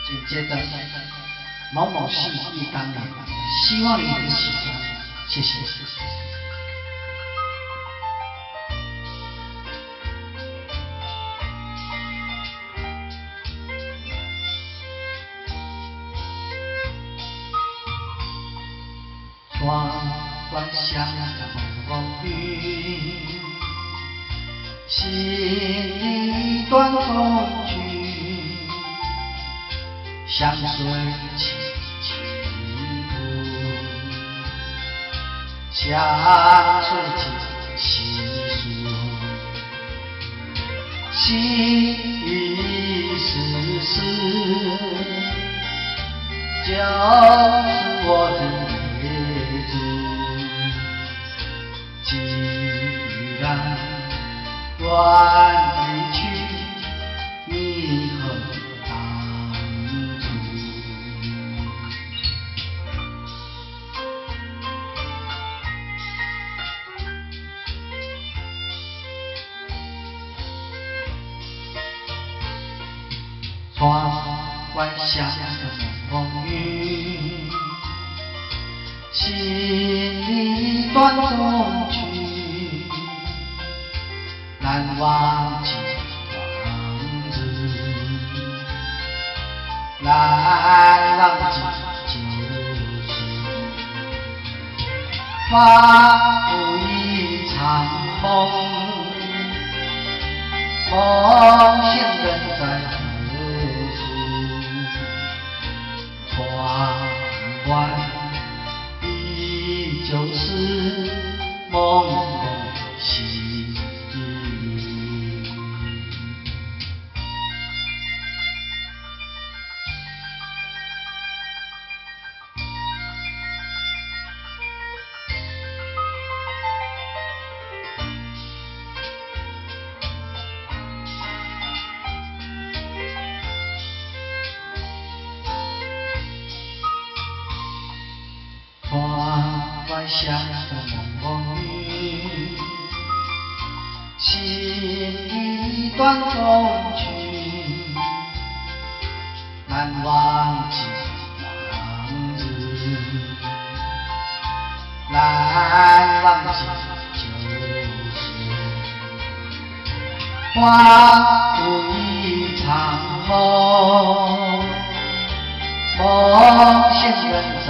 紧接着某某系一单元，希望你能喜欢，谢谢。窗外下风雨，心里断风曲，相随起起伏，相随起起伏，心已丝丝，就是我的既然断离去，你何当初？窗外下的风雨，心里断中曲，难忘记往日，难忘记旧时，仿佛一场梦，梦醒人在何处？窗外依旧是朦胧细雨。窗外下的风雨，心里断风曲，难忘记往日，难忘记旧时，仿佛一场梦，梦醒人在